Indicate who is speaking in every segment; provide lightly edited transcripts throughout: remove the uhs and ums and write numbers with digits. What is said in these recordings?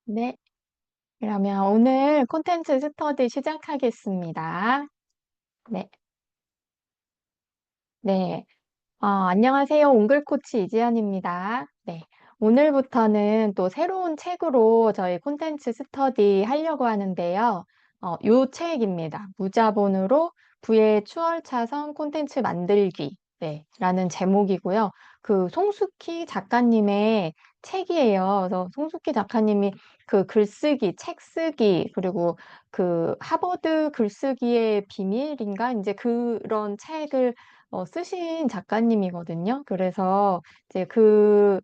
Speaker 1: 네, 그러면 오늘 콘텐츠 스터디 시작하겠습니다. 네, 네. 안녕하세요. 옹글 코치 이지연입니다. 네. 오늘부터는 또 새로운 책으로 저희 콘텐츠 스터디 하려고 하는데요. 요 책입니다. 무자본으로 부의 추월차선 콘텐츠 만들기. 네, 라는 제목이고요. 그 송숙희 작가님의 책이에요. 그래서 송숙희 작가님이 그 글쓰기, 책 쓰기, 그리고 그 하버드 글쓰기의 비밀인가? 이제 그런 책을 쓰신 작가님이거든요. 그래서 이제 그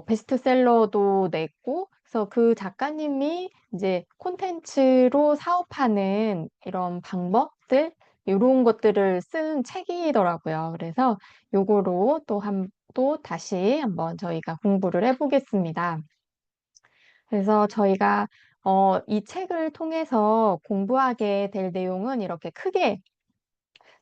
Speaker 1: 베스트셀러도 냈고, 그래서 그 작가님이 이제 콘텐츠로 사업하는 이런 방법들, 이런 것들을 쓴 책이더라고요. 그래서 요거로 또 다시 한번 저희가 공부를 해보겠습니다. 그래서 저희가 이 책을 통해서 공부하게 될 내용은 이렇게 크게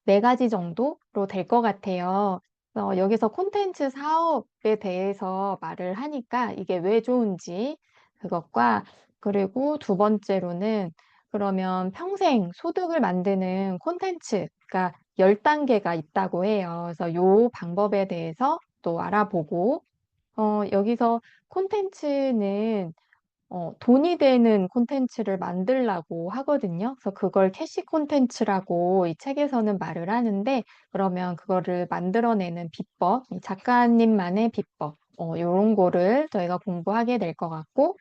Speaker 1: 네 가지 정도로 될 것 같아요. 여기서 콘텐츠 사업에 대해서 말을 하니까 이게 왜 좋은지 그것과 그리고 두 번째로는 그러면 평생 소득을 만드는 콘텐츠가 10단계가 있다고 해요. 그래서 요 방법에 대해서 또 알아보고 여기서 콘텐츠는 돈이 되는 콘텐츠를 만들라고 하거든요. 그래서 그걸 캐시 콘텐츠라고 이 책에서는 말을 하는데, 그러면 그거를 만들어내는 비법, 이 작가님만의 비법, 요런 거를 저희가 공부하게 될 것 같고,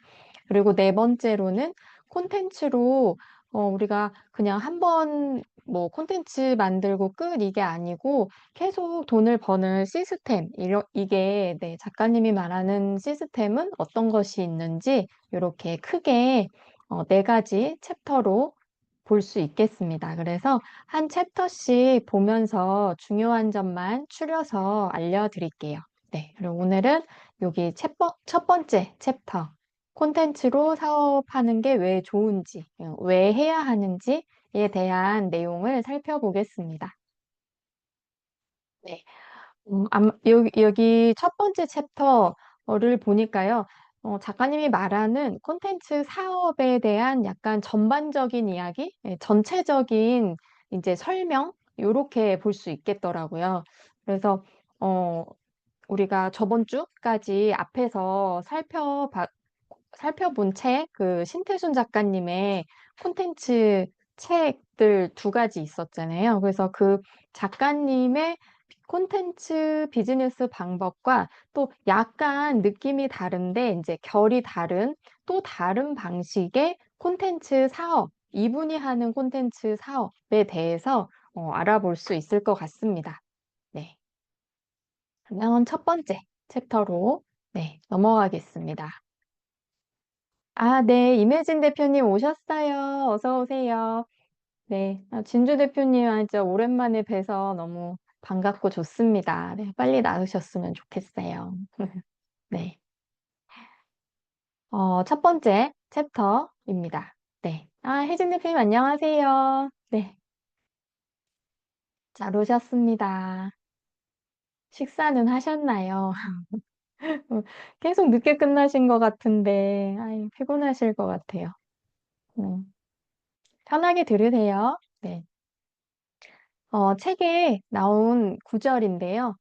Speaker 1: 그리고 네 번째로는 콘텐츠로 우리가 그냥 한 번 뭐 콘텐츠 만들고 끝 이게 아니고 계속 돈을 버는 시스템, 이게 네, 작가님이 말하는 시스템은 어떤 것이 있는지 이렇게 크게 네 가지 챕터로 볼 수 있겠습니다. 그래서 한 챕터씩 보면서 중요한 점만 추려서 알려드릴게요. 네, 그리고 오늘은 여기 첫 번째 챕터, 콘텐츠로 사업하는 게 왜 좋은지, 왜 해야 하는지에 대한 내용을 살펴보겠습니다. 네. 여기 첫 번째 챕터를 보니까요. 작가님이 말하는 콘텐츠 사업에 대한 약간 전반적인 이야기, 전체적인 이제 설명, 요렇게 볼 수 있겠더라고요. 그래서, 어, 우리가 저번 주까지 앞에서 살펴본 책, 그 신태순 작가님의 콘텐츠 책들 두 가지 있었잖아요. 그래서 그 작가님의 콘텐츠 비즈니스 방법과 또 약간 느낌이 다른데 이제 결이 다른 또 다른 방식의 콘텐츠 사업, 이분이 하는 콘텐츠 사업에 대해서 알아볼 수 있을 것 같습니다. 네. 그러면 첫 번째 챕터로 네, 넘어가겠습니다. 네, 임혜진 대표님 오셨어요. 어서 오세요. 네, 진주 대표님 진짜 오랜만에 뵈서 너무 반갑고 좋습니다. 네, 빨리 나으셨으면 좋겠어요. 네, 첫 번째 챕터입니다. 네, 혜진 대표님 안녕하세요. 네, 잘 오셨습니다. 식사는 하셨나요? 계속 늦게 끝나신 것 같은데, 피곤하실 것 같아요. 음, 편하게 들으세요. 네. 책에 나온 구절인데요.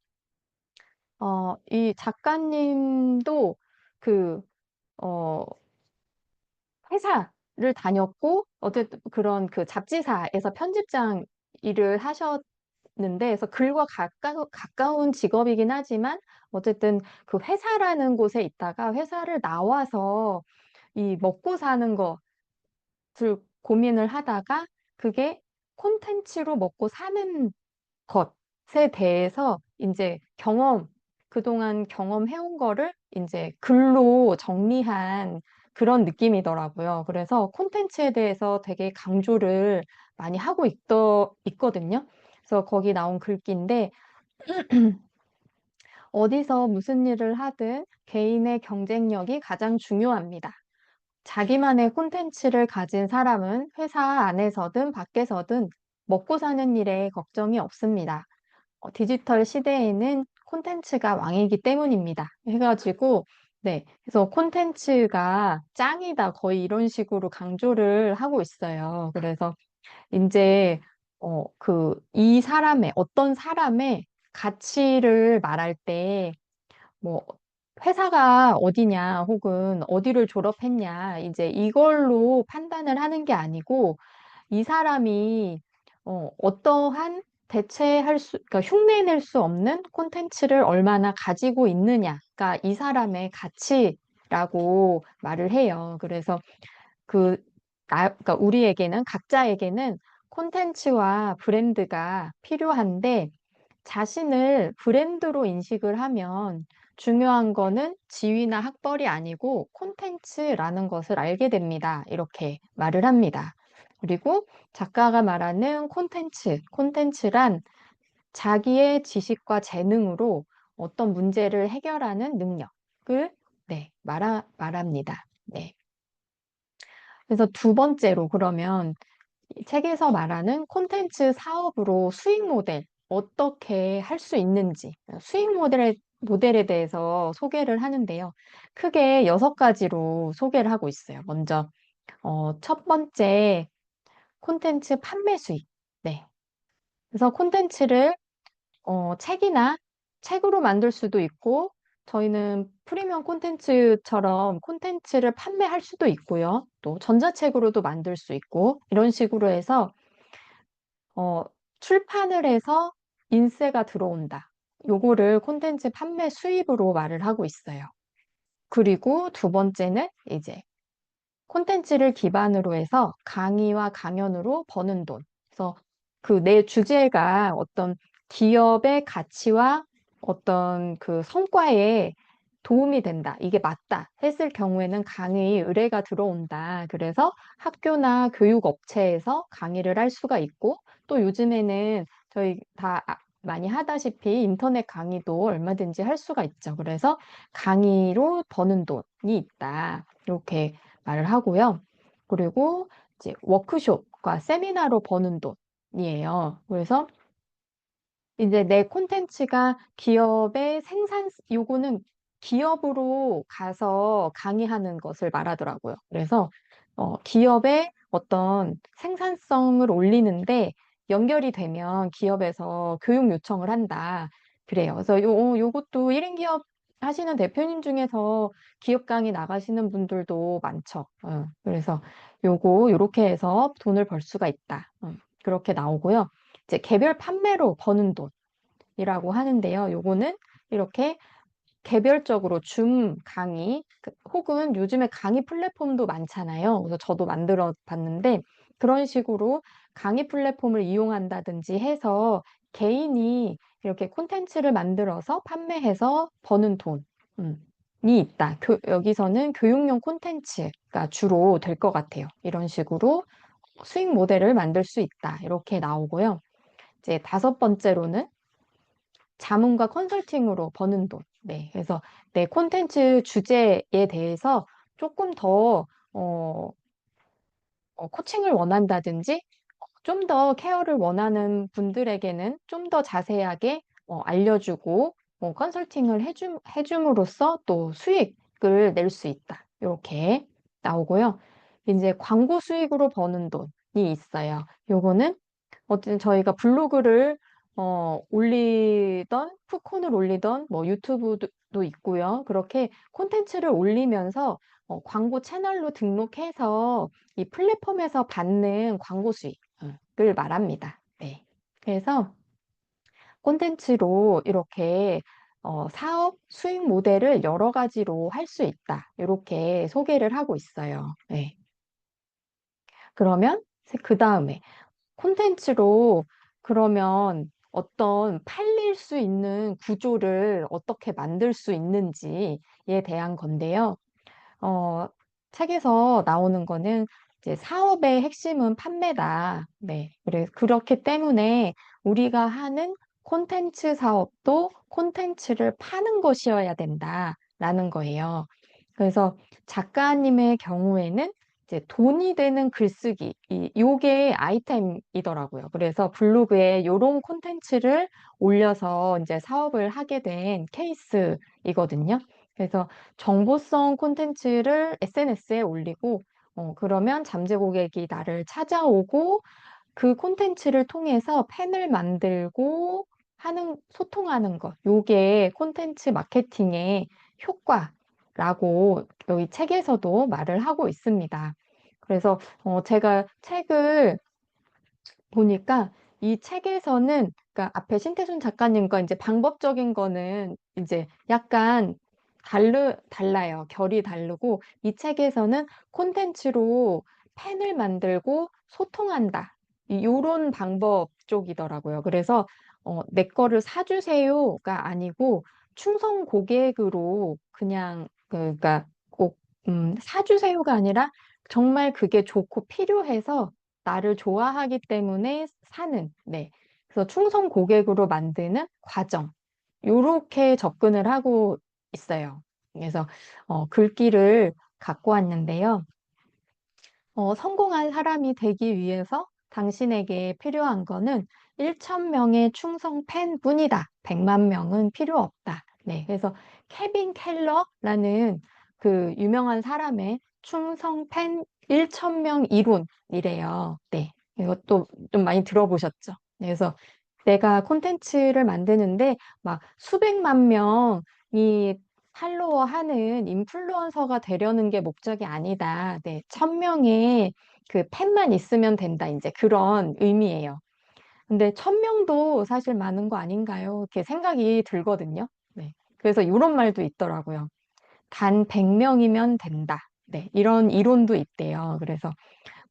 Speaker 1: 이 작가님도 그, 어, 회사를 다녔고, 어쨌든 그런 그 잡지사에서 편집장 일을 하셨는데, 그래서 글과 가까운 직업이긴 하지만, 어쨌든 그 회사라는 곳에 있다가 회사를 나와서 이 먹고 사는 것을 고민을 하다가 그게 콘텐츠로 먹고 사는 것에 대해서 이제 그동안 경험해온 거를 이제 글로 정리한 그런 느낌이더라고요. 그래서 콘텐츠에 대해서 되게 강조를 많이 하고 있거든요. 그래서 거기 나온 글귀인데, 어디서 무슨 일을 하든 개인의 경쟁력이 가장 중요합니다. 자기만의 콘텐츠를 가진 사람은 회사 안에서든 밖에서든 먹고 사는 일에 걱정이 없습니다. 디지털 시대에는 콘텐츠가 왕이기 때문입니다. 해가지고 네. 그래서 콘텐츠가 짱이다. 거의 이런 식으로 강조를 하고 있어요. 그래서 이제, 이 사람의, 어떤 사람의 가치를 말할 때, 뭐, 회사가 어디냐, 혹은 어디를 졸업했냐, 이제 이걸로 판단을 하는 게 아니고, 이 사람이 어떠한 대체할 수, 그러니까 흉내낼 수 없는 콘텐츠를 얼마나 가지고 있느냐가 이 사람의 가치라고 말을 해요. 그래서 그, 그러니까 우리에게는, 각자에게는 콘텐츠와 브랜드가 필요한데 자신을 브랜드로 인식을 하면 중요한 거는 지위나 학벌이 아니고 콘텐츠라는 것을 알게 됩니다. 이렇게 말을 합니다. 그리고 작가가 말하는 콘텐츠란 자기의 지식과 재능으로 어떤 문제를 해결하는 능력을 네, 말합니다. 네. 그래서 두 번째로 그러면 이 책에서 말하는 콘텐츠 사업으로 수익 모델 어떻게 할 수 있는지 수익 모델에 대해서 소개를 하는데요. 크게 6가지로 소개를 하고 있어요. 먼저 첫 번째 콘텐츠 판매 수익. 네. 그래서 콘텐츠를 책으로 만들 수도 있고 저희는 프리미엄 콘텐츠처럼 콘텐츠를 판매할 수도 있고요. 또 전자책으로도 만들 수 있고 이런 식으로 해서 어, 출판을 해서 인세가 들어온다. 요거를 콘텐츠 판매 수입으로 말을 하고 있어요. 그리고 두 번째는 이제 콘텐츠를 기반으로 해서 강의와 강연으로 버는 돈. 그래서 그 내 주제가 어떤 기업의 가치와 어떤 그 성과에 도움이 된다. 이게 맞다. 했을 경우에는 강의 의뢰가 들어온다. 그래서 학교나 교육업체에서 강의를 할 수가 있고 또 요즘에는 저희 다 많이 하다시피 인터넷 강의도 얼마든지 할 수가 있죠. 그래서 강의로 버는 돈이 있다. 이렇게 말을 하고요. 그리고 이제 워크숍과 세미나로 버는 돈이에요. 그래서 이제 내 콘텐츠가 기업의 요거는 기업으로 가서 강의하는 것을 말하더라고요. 그래서 기업의 어떤 생산성을 올리는데 연결이 되면 기업에서 교육 요청을 한다. 그래요. 그래서 요것도 1인 기업 하시는 대표님 중에서 기업 강의 나가시는 분들도 많죠. 그래서 요렇게 해서 돈을 벌 수가 있다. 그렇게 나오고요. 이제 개별 판매로 버는 돈이라고 하는데요. 요거는 이렇게 개별적으로 줌 강의 혹은 요즘에 강의 플랫폼도 많잖아요. 그래서 저도 만들어 봤는데 그런 식으로 강의 플랫폼을 이용한다든지 해서 개인이 이렇게 콘텐츠를 만들어서 판매해서 버는 돈이 있다. 여기서는 교육용 콘텐츠가 주로 될 것 같아요. 이런 식으로 수익 모델을 만들 수 있다. 이렇게 나오고요. 이제 다섯 번째로는 자문과 컨설팅으로 버는 돈. 네. 그래서 내 콘텐츠 주제에 대해서 조금 더, 코칭을 원한다든지, 좀 더 케어를 원하는 분들에게는 좀 더 자세하게 알려주고, 컨설팅을 해줌으로써 또 수익을 낼 수 있다. 이렇게 나오고요. 이제 광고 수익으로 버는 돈이 있어요. 요거는 어쨌든 저희가 블로그를 올리던 푸콘을 올리던 뭐 유튜브도 있고요. 그렇게 콘텐츠를 올리면서 광고 채널로 등록해서 이 플랫폼에서 받는 광고 수익을 말합니다. 네. 그래서 콘텐츠로 이렇게 사업 수익 모델을 여러 가지로 할 수 있다. 이렇게 소개를 하고 있어요. 네. 그러면 그 다음에 콘텐츠로 그러면 어떤 팔릴 수 있는 구조를 어떻게 만들 수 있는지에 대한 건데요. 어, 책에서 나오는 거는 이제 사업의 핵심은 판매다. 네. 그렇기 때문에 우리가 하는 콘텐츠 사업도 콘텐츠를 파는 것이어야 된다라는 거예요. 그래서 작가님의 경우에는 이제 돈이 되는 글쓰기, 요게 아이템이더라고요. 그래서 블로그에 요런 콘텐츠를 올려서 이제 사업을 하게 된 케이스이거든요. 그래서 정보성 콘텐츠를 SNS에 올리고, 그러면 잠재 고객이 나를 찾아오고, 그 콘텐츠를 통해서 팬을 만들고 소통하는 것. 요게 콘텐츠 마케팅의 효과라고 여기 책에서도 말을 하고 있습니다. 그래서 제가 책을 보니까 이 책에서는 그러니까 앞에 신태순 작가님과 이제 방법적인 거는 이제 약간 달라요. 결이 다르고 이 책에서는 콘텐츠로 팬을 만들고 소통한다. 요런 방법 쪽이더라고요. 그래서 내 거를 사주세요가 아니고 충성 고객으로 그냥 그러니까 꼭 사주세요가 아니라 정말 그게 좋고 필요해서 나를 좋아하기 때문에 사는, 네. 그래서 충성 고객으로 만드는 과정. 요렇게 접근을 하고 있어요. 그래서 글귀를 갖고 왔는데요. 성공한 사람이 되기 위해서 당신에게 필요한 거는 1,000명의 충성 팬뿐이다. 100만 명은 필요 없다. 네, 그래서 케빈 켈러라는 그 유명한 사람의 충성 팬 1,000명 이론이래요. 네, 이것도 좀 많이 들어보셨죠? 네, 그래서 내가 콘텐츠를 만드는데 막 수백만 명이 팔로워 하는 인플루언서가 되려는 게 목적이 아니다. 네, 1,000명의 그 팬만 있으면 된다. 이제 그런 의미예요. 근데 1,000명도 사실 많은 거 아닌가요? 이렇게 생각이 들거든요. 네. 그래서 이런 말도 있더라고요. 단 100명이면 된다. 네, 이런 이론도 있대요. 그래서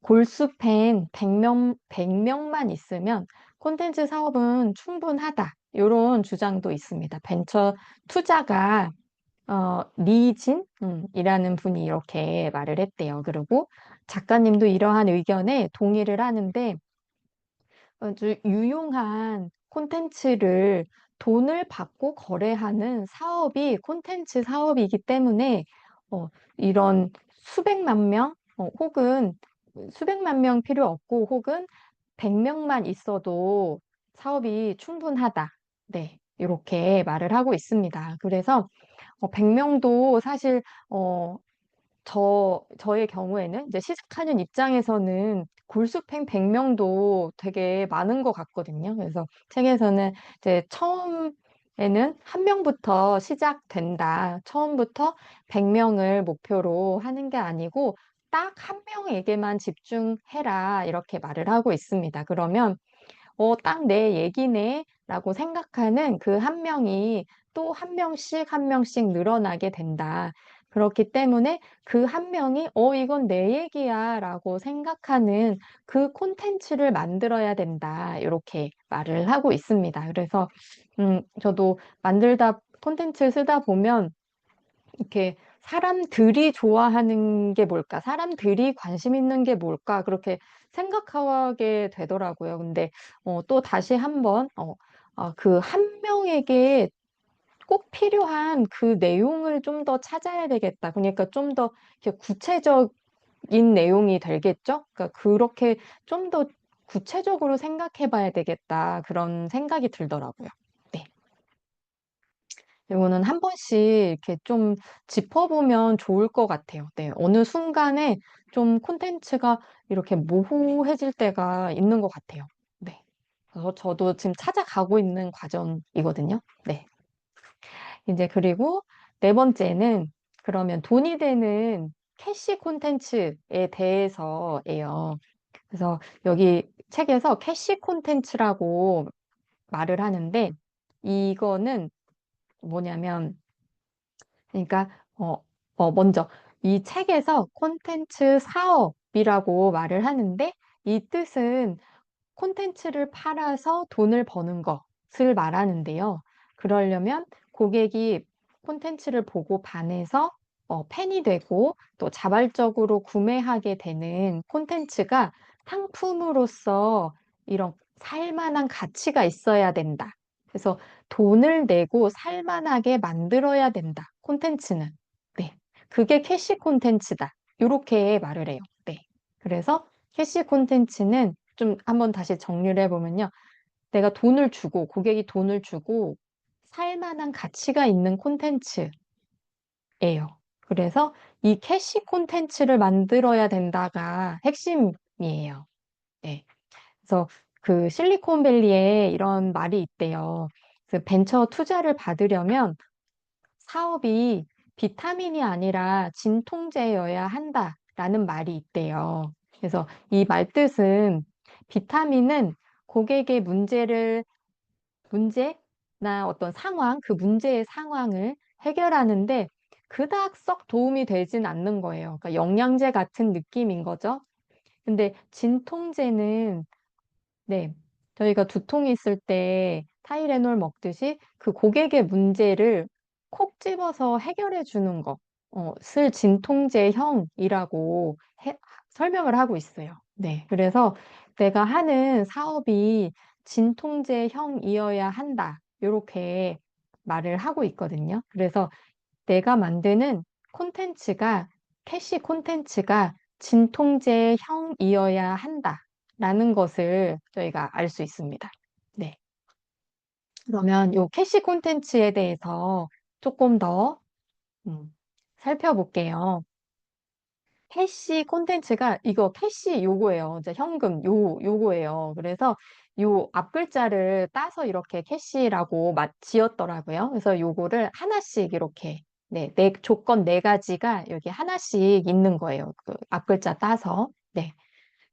Speaker 1: 골수팬 100명만 있으면 콘텐츠 사업은 충분하다. 이런 주장도 있습니다. 벤처 투자가 리진 이라는 분이 이렇게 말을 했대요. 그리고 작가님도 이러한 의견에 동의를 하는데 아주 유용한 콘텐츠를 돈을 받고 거래하는 사업이 콘텐츠 사업이기 때문에 이런 수백만 명 혹은 수백만 명 필요 없고 혹은 100명만 있어도 사업이 충분하다. 네, 이렇게 말을 하고 있습니다. 그래서 100명도 사실, 저의 경우에는 이제 시작하는 입장에서는 굴수팽 100명도 되게 많은 것 같거든요. 그래서 책에서는 이제 처음에는 한 명부터 시작된다. 처음부터 100명을 목표로 하는 게 아니고 딱 한 명에게만 집중해라. 이렇게 말을 하고 있습니다. 그러면 딱 내 얘기네 라고 생각하는 그 한 명이 또 한 명씩 한 명씩 늘어나게 된다. 그렇기 때문에 그 한 명이 이건 내 얘기야 라고 생각하는 그 콘텐츠를 만들어야 된다. 이렇게 말을 하고 있습니다. 그래서 저도 콘텐츠 쓰다 보면 이렇게 사람들이 좋아하는 게 뭘까? 사람들이 관심 있는 게 뭘까? 그렇게 생각하게 되더라고요. 근데 또 다시 한번 그 한 명에게 꼭 필요한 그 내용을 좀 더 찾아야 되겠다. 그러니까 좀 더 구체적인 내용이 되겠죠? 그러니까 그렇게 좀 더 구체적으로 생각해 봐야 되겠다. 그런 생각이 들더라고요. 네. 이거는 한 번씩 이렇게 좀 짚어보면 좋을 것 같아요. 네, 어느 순간에 좀 콘텐츠가 이렇게 모호해질 때가 있는 것 같아요. 네. 그래서 저도 지금 찾아가고 있는 과정이거든요. 네. 이제 그리고 네 번째는 그러면 돈이 되는 캐시 콘텐츠에 대해서예요. 그래서 여기 책에서 캐시 콘텐츠라고 말을 하는데 이거는 뭐냐면 그러니까 먼저 이 책에서 콘텐츠 사업이라고 말을 하는데 이 뜻은 콘텐츠를 팔아서 돈을 버는 것을 말하는데요. 그러려면 고객이 콘텐츠를 보고 반해서 팬이 되고 또 자발적으로 구매하게 되는 콘텐츠가 상품으로서 이런 살만한 가치가 있어야 된다. 그래서 돈을 내고 살만하게 만들어야 된다. 콘텐츠는. 네. 그게 캐시 콘텐츠다. 이렇게 말을 해요. 네. 그래서 캐시 콘텐츠는 좀 한번 다시 정리를 해보면요. 내가 돈을 주고, 고객이 돈을 주고, 살 만한 가치가 있는 콘텐츠. 그래서 이 캐시 콘텐츠를 만들어야 된다가 핵심이에요. 네. 그래서 그 실리콘밸리에 이런 말이 있대요. 그 벤처 투자를 받으려면 사업이 비타민이 아니라 진통제여야 한다라는 말이 있대요. 그래서 이 말뜻은 비타민은 고객의 문제나 어떤 상황, 그 문제의 상황을 해결하는데 그닥 썩 도움이 되진 않는 거예요. 그러니까 영양제 같은 느낌인 거죠. 근데 진통제는 네. 저희가 두통이 있을 때 타이레놀 먹듯이 그 고객의 문제를 콕 집어서 해결해 주는 것을 진통제형이라고 설명을 하고 있어요. 네. 그래서 내가 하는 사업이 진통제형이어야 한다. 이렇게 말을 하고 있거든요. 그래서 내가 만드는 콘텐츠가, 캐시 콘텐츠가 진통제형이어야 한다라는 것을 저희가 알 수 있습니다. 네. 그러면 요 캐시 콘텐츠에 대해서 조금 더 살펴볼게요. 캐시 콘텐츠가 이거 캐시 요거예요. 이제 현금 요거예요. 그래서 요 앞글자를 따서 이렇게 캐시라고 지었더라고요. 그래서 요거를 하나씩 이렇게 조건 네 가지가 여기 하나씩 있는 거예요. 그 앞글자 따서. 네.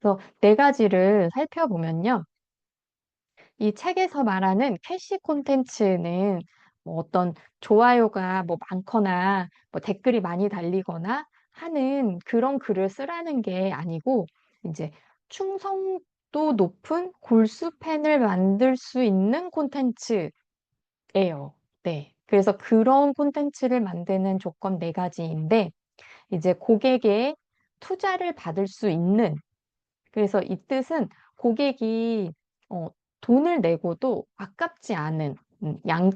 Speaker 1: 그래서 네 가지를 살펴보면요. 이 책에서 말하는 캐시 콘텐츠는 뭐 어떤 좋아요가 뭐 많거나 뭐 댓글이 많이 달리거나 하는 그런 글을 쓰라는 게 아니고 이제 충성도 높은 골수팬을 만들 수 있는 콘텐츠예요. 네. 그래서 그런 콘텐츠를 만드는 조건 네 가지인데 이제 고객의 투자를 받을 수 있는 그래서 이 뜻은 고객이 어, 돈을 내고도 아깝지 않은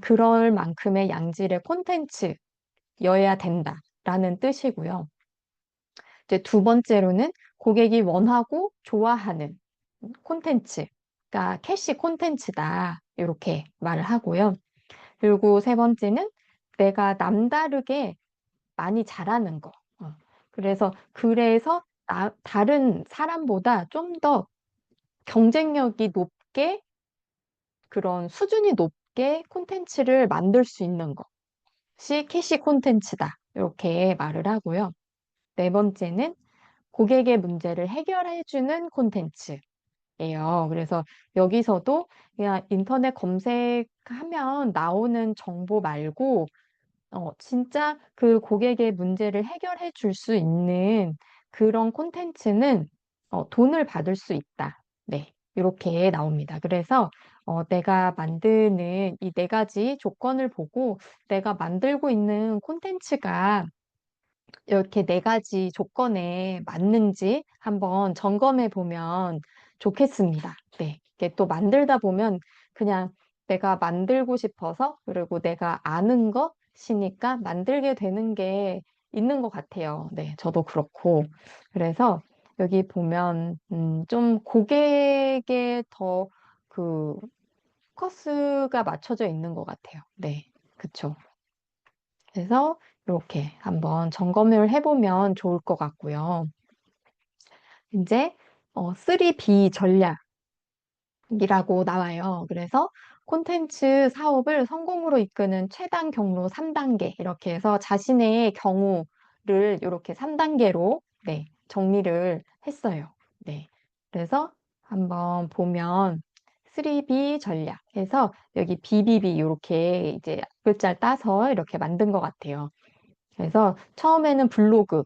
Speaker 1: 그럴 만큼의 양질의 콘텐츠여야 된다라는 뜻이고요. 이제 두 번째로는 고객이 원하고 좋아하는 콘텐츠가 캐시 콘텐츠다. 이렇게 말을 하고요. 그리고 세 번째는 내가 남다르게 많이 잘하는 거. 그래서 다른 사람보다 좀 더 경쟁력이 높게 그런 수준이 높게 콘텐츠를 만들 수 있는 것이 캐시 콘텐츠다. 이렇게 말을 하고요. 네 번째는 고객의 문제를 해결해주는 콘텐츠예요. 그래서 여기서도 그냥 인터넷 검색하면 나오는 정보 말고 진짜 그 고객의 문제를 해결해 줄 수 있는 그런 콘텐츠는 돈을 받을 수 있다. 네, 이렇게 나옵니다. 그래서 내가 만드는 이 네 가지 조건을 보고 내가 만들고 있는 콘텐츠가 이렇게 네 가지 조건에 맞는지 한번 점검해 보면 좋겠습니다. 네. 이게 또 만들다 보면 그냥 내가 만들고 싶어서 그리고 내가 아는 것이니까 만들게 되는 게 있는 것 같아요. 네. 저도 그렇고. 그래서 여기 보면 좀 고객에 더 그 포커스가 맞춰져 있는 것 같아요. 네. 그쵸. 그래서 이렇게 한번 점검을 해보면 좋을 것 같고요. 이제 3B 전략이라고 나와요. 그래서 콘텐츠 사업을 성공으로 이끄는 최단 경로 3단계 이렇게 해서 자신의 경우를 이렇게 3단계로 정리를 했어요. 네. 그래서 한번 보면 3B 전략해서 여기 BBB 이렇게 이제 글자를 따서 이렇게 만든 것 같아요. 그래서 처음에는 블로그,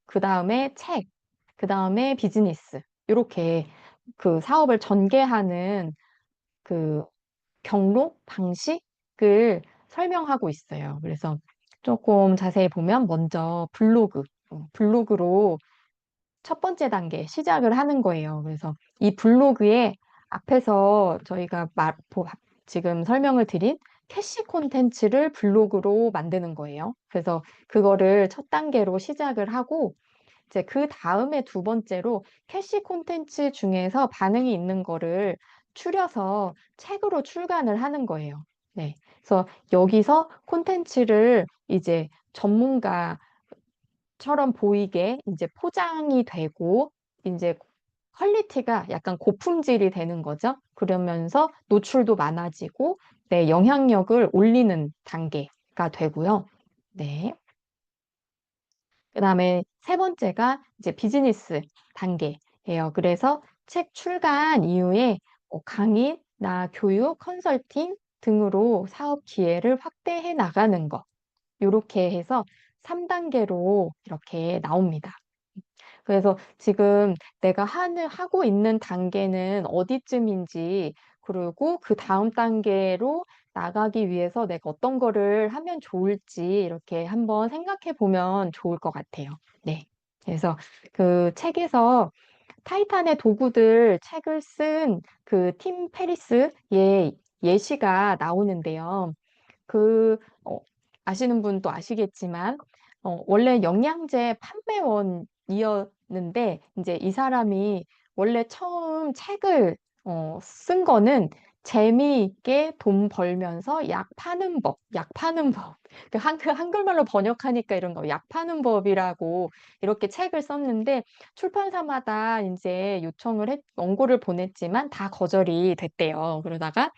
Speaker 1: 그 다음에 책, 그 다음에 비즈니스. 이렇게 그 사업을 전개하는 그 경로, 방식을 설명하고 있어요. 그래서 조금 자세히 보면 먼저 블로그로 첫 번째 단계 시작을 하는 거예요. 그래서 이 블로그에 앞에서 저희가 지금 설명을 드린 캐시 콘텐츠를 블로그로 만드는 거예요. 그래서 그거를 첫 단계로 시작을 하고 이제 그 다음에 두 번째로 캐시 콘텐츠 중에서 반응이 있는 거를 추려서 책으로 출간을 하는 거예요. 네. 그래서 여기서 콘텐츠를 이제 전문가처럼 보이게 이제 포장이 되고 이제 퀄리티가 약간 고품질이 되는 거죠. 그러면서 노출도 많아지고 내 영향력을 올리는 단계가 되고요. 네. 그다음에 세 번째가 이제 비즈니스 단계예요. 그래서 책 출간 이후에 강의나 교육, 컨설팅 등으로 사업 기회를 확대해 나가는 것. 요렇게 해서 3단계로 이렇게 나옵니다. 그래서 지금 내가 하고 있는 단계는 어디쯤인지, 그리고 그 다음 단계로 나가기 위해서 내가 어떤 거를 하면 좋을지 이렇게 한번 생각해 보면 좋을 것 같아요. 네. 그래서 그 책에서 타이탄의 도구들 책을 쓴 그 팀 페리스의 예시가 나오는데요. 그, 어, 아시는 분도 아시겠지만, 원래 영양제 판매원이었는데, 이제 이 사람이 원래 처음 책을, 쓴 거는 재미있게 돈 벌면서 약 파는 법. 한글말로 번역하니까 이런 거, 약 파는 법이라고 이렇게 책을 썼는데, 출판사마다 이제 원고를 보냈지만 다 거절이 됐대요. 그러다가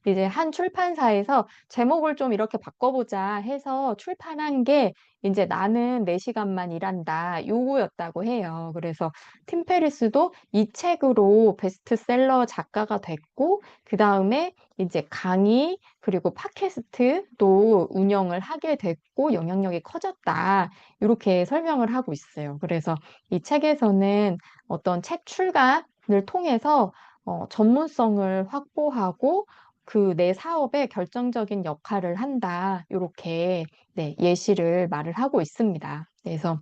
Speaker 1: 이제 한 출판사에서 제목을 좀 이렇게 바꿔보자 해서 출판한 게 이제 나는 4시간만 일한다 요거였다고 해요. 그래서 팀 페리스도 이 책으로 베스트셀러 작가가 됐고 그 다음에 이제 강의 그리고 팟캐스트도 운영을 하게 됐고 영향력이 커졌다. 이렇게 설명을 하고 있어요. 그래서 이 책에서는 어떤 책 출간을 통해서 전문성을 확보하고 그 내 사업에 결정적인 역할을 한다. 요렇게 네, 예시를 말을 하고 있습니다. 그래서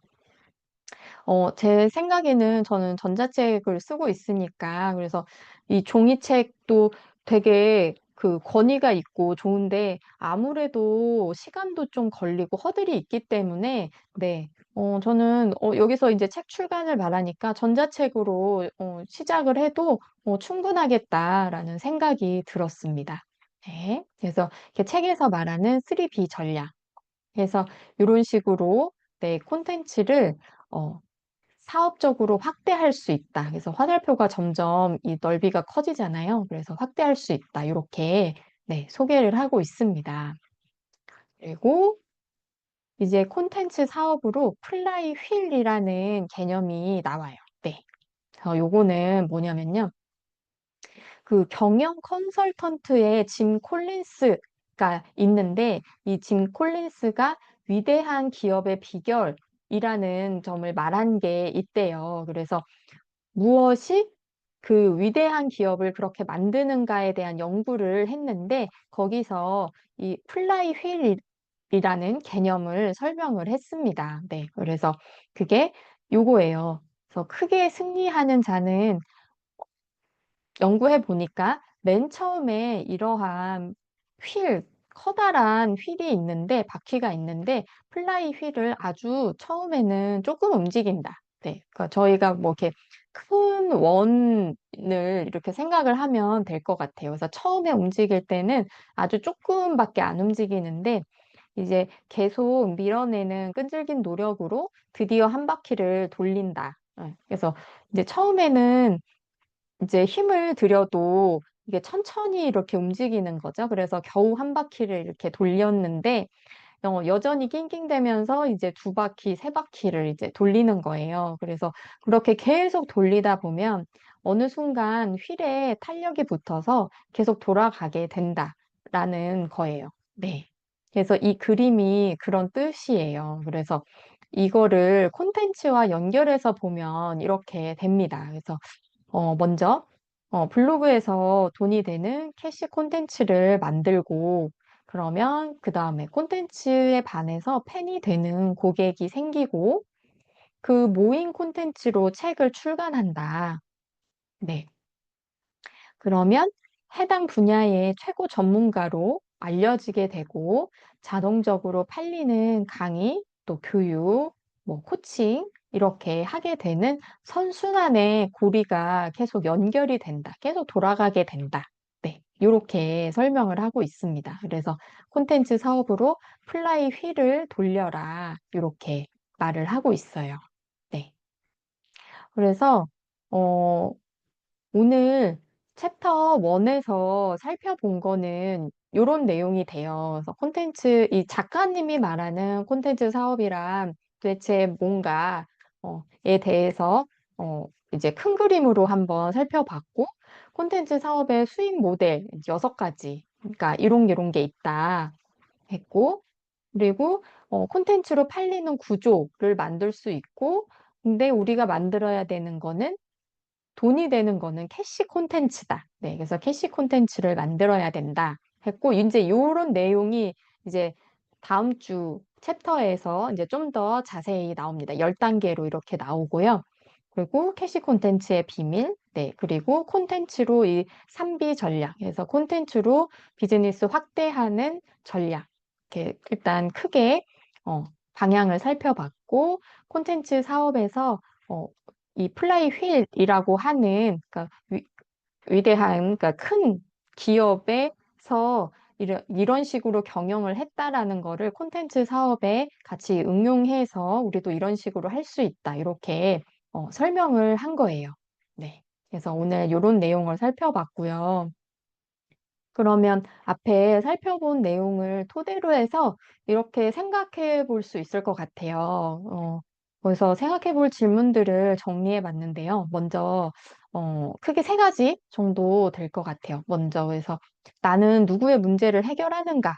Speaker 1: 제 생각에는 저는 전자책을 쓰고 있으니까 그래서 이 종이책도 되게 그 권위가 있고 좋은데 아무래도 시간도 좀 걸리고 허들이 있기 때문에 네. 저는 여기서 이제 책 출간을 말하니까 전자책으로 시작을 해도 충분하겠다라는 생각이 들었습니다. 네. 그래서 이렇게 책에서 말하는 3B 전략. 그래서 이런 식으로 내 콘텐츠를 어, 사업적으로 확대할 수 있다. 그래서 화살표가 점점 이 넓이가 커지잖아요. 그래서 확대할 수 있다. 이렇게 네, 소개를 하고 있습니다. 그리고 이제 콘텐츠 사업으로 플라이 휠이라는 개념이 나와요. 네. 요거는 뭐냐면요. 그 경영 컨설턴트의 짐 콜린스가 있는데 이 짐 콜린스가 위대한 기업의 비결이라는 점을 말한 게 있대요. 그래서 무엇이 그 위대한 기업을 그렇게 만드는가에 대한 연구를 했는데 거기서 이 플라이 휠이라는 개념을 설명을 했습니다. 네, 그래서 그게 요거예요. 그래서 크게 승리하는 자는 연구해 보니까 맨 처음에 이러한 커다란 휠이 있는데, 바퀴가 있는데, 플라이 휠을 아주 처음에는 조금 움직인다. 네. 그러니까 저희가 뭐 이렇게 큰 원을 이렇게 생각을 하면 될 것 같아요. 그래서 처음에 움직일 때는 아주 조금밖에 안 움직이는데, 이제 계속 밀어내는 끈질긴 노력으로 드디어 한 바퀴를 돌린다. 그래서 이제 처음에는 이제 힘을 들여도 이게 천천히 이렇게 움직이는 거죠. 그래서 겨우 한 바퀴를 이렇게 돌렸는데, 여전히 낑낑대면서 이제 2바퀴, 3바퀴를 이제 돌리는 거예요. 그래서 그렇게 계속 돌리다 보면 어느 순간 휠에 탄력이 붙어서 계속 돌아가게 된다라는 거예요. 네. 그래서 이 그림이 그런 뜻이에요. 그래서 이거를 콘텐츠와 연결해서 보면 이렇게 됩니다. 그래서 먼저 블로그에서 돈이 되는 캐시 콘텐츠를 만들고 그러면 그 다음에 콘텐츠에 반해서 팬이 되는 고객이 생기고 그 모인 콘텐츠로 책을 출간한다. 네. 그러면 해당 분야의 최고 전문가로 알려지게 되고 자동적으로 팔리는 강의, 또 교육, 뭐 코칭 이렇게 하게 되는 선순환의 고리가 계속 연결이 된다. 계속 돌아가게 된다. 네. 이렇게 설명을 하고 있습니다. 그래서 콘텐츠 사업으로 플라이 휠을 돌려라. 이렇게 말을 하고 있어요. 네. 그래서, 어, 오늘 챕터 1에서 살펴본 거는 이런 내용이 돼요. 그래서 콘텐츠, 이 작가님이 말하는 콘텐츠 사업이란 도대체 뭔가, 에 대해서, 이제 큰 그림으로 한번 살펴봤고, 콘텐츠 사업의 수익 모델 6가지, 그러니까 이런 게 있다 했고, 그리고 콘텐츠로 팔리는 구조를 만들 수 있고, 근데 우리가 만들어야 되는 거는 돈이 되는 거는 캐시 콘텐츠다. 네, 그래서 캐시 콘텐츠를 만들어야 된다 했고, 이제 이런 내용이 이제 다음 주 챕터에서 이제 좀 더 자세히 나옵니다. 10단계로 이렇게 나오고요. 그리고 캐시 콘텐츠의 비밀, 네, 그리고 콘텐츠로 이 3B 전략, 그래서 콘텐츠로 비즈니스 확대하는 전략, 이렇게 일단 크게 방향을 살펴봤고, 콘텐츠 사업에서 어, 이 플라이 휠이라고 하는 그러니까 위대한 그러니까 큰 기업에서 이런 식으로 경영을 했다라는 거를 콘텐츠 사업에 같이 응용해서 우리도 이런 식으로 할 수 있다. 이렇게 설명을 한 거예요. 네. 그래서 오늘 이런 내용을 살펴봤고요. 그러면 앞에 살펴본 내용을 토대로 해서 이렇게 생각해 볼 수 있을 것 같아요. 그래서 생각해 볼 질문들을 정리해 봤는데요. 먼저, 크게 3가지 정도 될 것 같아요. 먼저, 그래서 나는 누구의 문제를 해결하는가?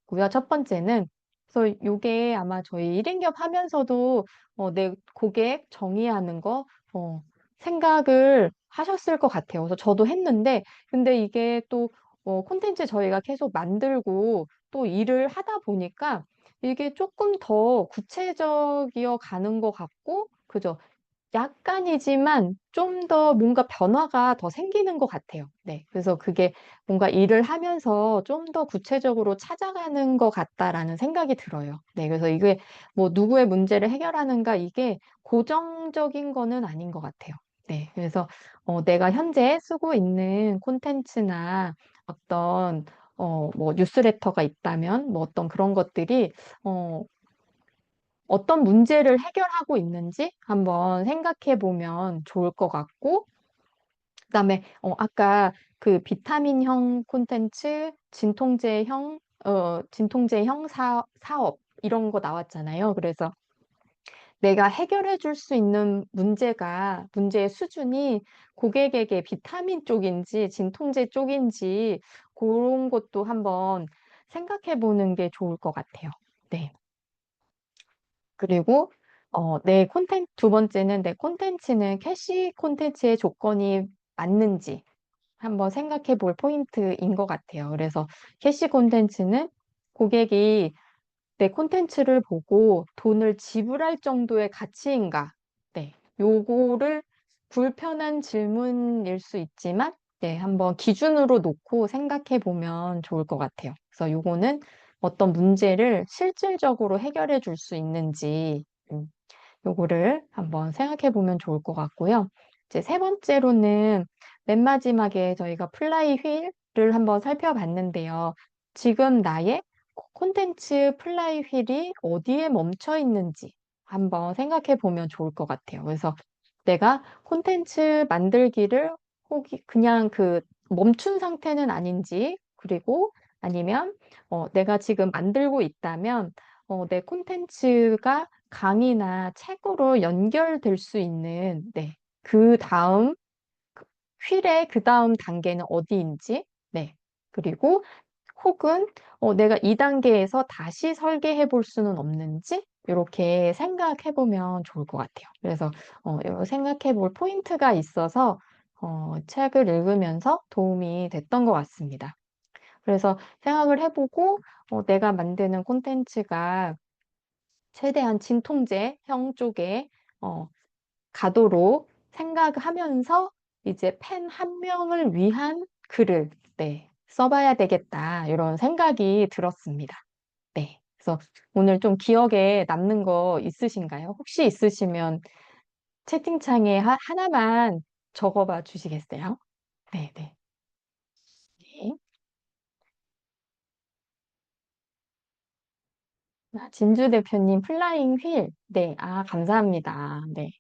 Speaker 1: 고요. 첫 번째는, 그래서 이게 아마 저희 1인기업 하면서도 내 고객 정의하는 거, 생각을 하셨을 것 같아요. 그래서 저도 했는데, 근데 이게 또 콘텐츠 저희가 계속 만들고 또 일을 하다 보니까 이게 조금 더 구체적이어 가는 것 같고, 그죠? 약간이지만 좀 더 뭔가 변화가 더 생기는 것 같아요. 네. 그래서 그게 뭔가 일을 하면서 좀 더 구체적으로 찾아가는 것 같다라는 생각이 들어요. 네. 그래서 이게 뭐 누구의 문제를 해결하는가 이게 고정적인 거는 아닌 것 같아요. 네. 그래서 내가 현재 쓰고 있는 콘텐츠나 어떤 뭐 뉴스레터가 있다면 뭐 어떤 그런 것들이 어, 어떤 문제를 해결하고 있는지 한번 생각해 보면 좋을 것 같고, 그다음에 아까 그 비타민형 콘텐츠, 진통제형 사업 이런 거 나왔잖아요. 그래서 내가 해결해 줄 수 있는 문제의 수준이 고객에게 비타민 쪽인지 진통제 쪽인지 그런 것도 한번 생각해 보는 게 좋을 것 같아요. 네. 그리고 두 번째는 내 콘텐츠는 캐시 콘텐츠의 조건이 맞는지 한번 생각해 볼 포인트인 것 같아요. 그래서 캐시 콘텐츠는 고객이 내 콘텐츠를 보고 돈을 지불할 정도의 가치인가? 네. 요거를 불편한 질문일 수 있지만, 네, 한번 기준으로 놓고 생각해 보면 좋을 것 같아요. 그래서 요거는 어떤 문제를 실질적으로 해결해 줄 수 있는지, 요거를 한번 생각해 보면 좋을 것 같고요. 이제 3번째로는 맨 마지막에 저희가 플라이 휠을 한번 살펴봤는데요. 지금 나의 콘텐츠 플라이 휠이 어디에 멈춰 있는지 한번 생각해 보면 좋을 것 같아요. 그래서 내가 콘텐츠 만들기를 혹이 그냥 그 멈춘 상태는 아닌지, 그리고 아니면 내가 지금 만들고 있다면 내 콘텐츠가 강의나 책으로 연결될 수 있는, 네, 그 다음 휠의 그 다음 단계는 어디인지, 네, 그리고 혹은 내가 2단계에서 다시 설계해 볼 수는 없는지 이렇게 생각해 보면 좋을 것 같아요. 그래서 생각해 볼 포인트가 있어서 책을 읽으면서 도움이 됐던 것 같습니다. 그래서 생각을 해보고 내가 만드는 콘텐츠가 최대한 진통제형 쪽에 어, 가도록 생각하면서 이제 팬 한 명을 위한 글을 네, 써봐야 되겠다 이런 생각이 들었습니다. 네. 그래서 오늘 좀 기억에 남는 거 있으신가요? 혹시 있으시면 채팅창에 하나만 적어봐 주시겠어요? 네, 네. 진주 대표님 플라잉 휠. 네, 감사합니다. 네.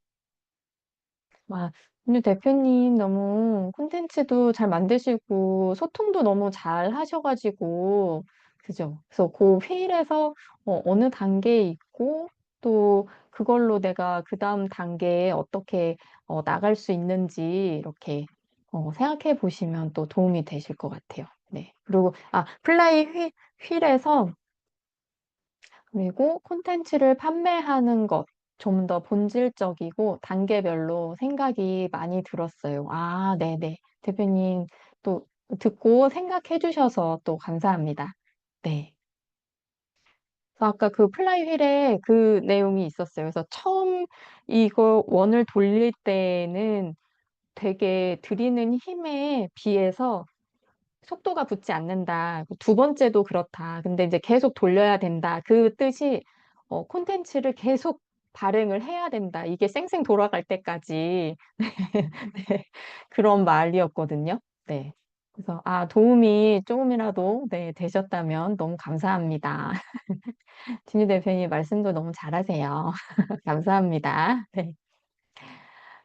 Speaker 1: 와, 진주 대표님 너무 콘텐츠도 잘 만드시고 소통도 너무 잘 하셔가지고 그죠? 그래서 그 휠에서 어느 단계에 있고 또 그걸로 내가 그 다음 단계에 어떻게 나갈 수 있는지 이렇게 생각해 보시면 또 도움이 되실 것 같아요. 네. 그리고 플라이 휠에서 그리고 콘텐츠를 판매하는 것, 좀 더 본질적이고 단계별로 생각이 많이 들었어요. 네네. 대표님 또 듣고 생각해 주셔서 또 감사합니다. 네. 그래서 아까 그 플라이 휠에 그 내용이 있었어요. 그래서 처음 이거 원을 돌릴 때는 되게 들이는 힘에 비해서 속도가 붙지 않는다. 두 번째도 그렇다. 근데 이제 계속 돌려야 된다. 그 뜻이 콘텐츠를 계속 발행을 해야 된다. 이게 쌩쌩 돌아갈 때까지 네, 그런 말이었거든요. 네. 그래서 도움이 조금이라도 네, 되셨다면 너무 감사합니다. 진유 대표님 말씀도 너무 잘하세요. 감사합니다. 네.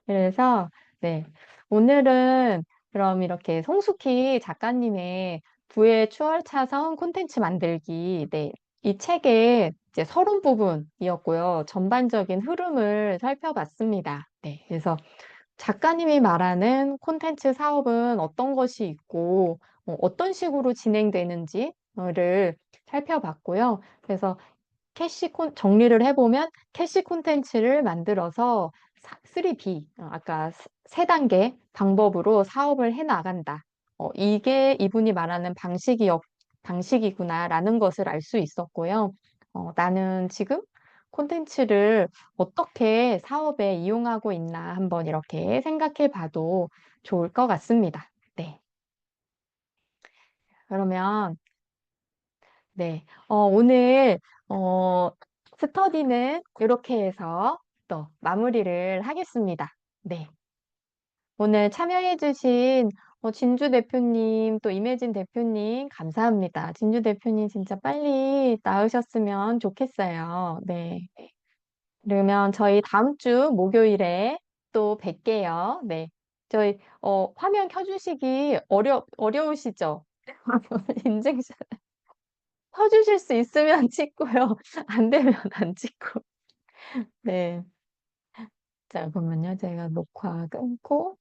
Speaker 1: 그래서 네. 오늘은 그럼 이렇게 송숙희 작가님의 부의 추월차선 콘텐츠 만들기 네. 이 책의 이제 서론 부분이었고요. 전반적인 흐름을 살펴봤습니다. 네. 그래서 작가님이 말하는 콘텐츠 사업은 어떤 것이 있고 어떤 식으로 진행되는지를 살펴봤고요. 그래서 정리를 해보면 캐시 콘텐츠를 만들어서 3B, 아까 세 단계 방법으로 사업을 해 나간다. 이게 이분이 말하는 방식이구나라는 것을 알 수 있었고요. 나는 지금 콘텐츠를 어떻게 사업에 이용하고 있나 한번 이렇게 생각해 봐도 좋을 것 같습니다. 네. 그러면 네. 오늘, 스터디는 이렇게 해서 또 마무리를 하겠습니다. 네. 오늘 참여해주신 진주 대표님, 또 임혜진 대표님, 감사합니다. 진주 대표님 진짜 빨리 나으셨으면 좋겠어요. 네. 그러면 저희 다음 주 목요일에 또 뵐게요. 네. 저희, 화면 켜주시기 어려우시죠? 인증샷. 펴주실 수 있으면 찍고요. 안 되면 안 찍고. 네. 자, 그러면요. 제가 녹화 끊고.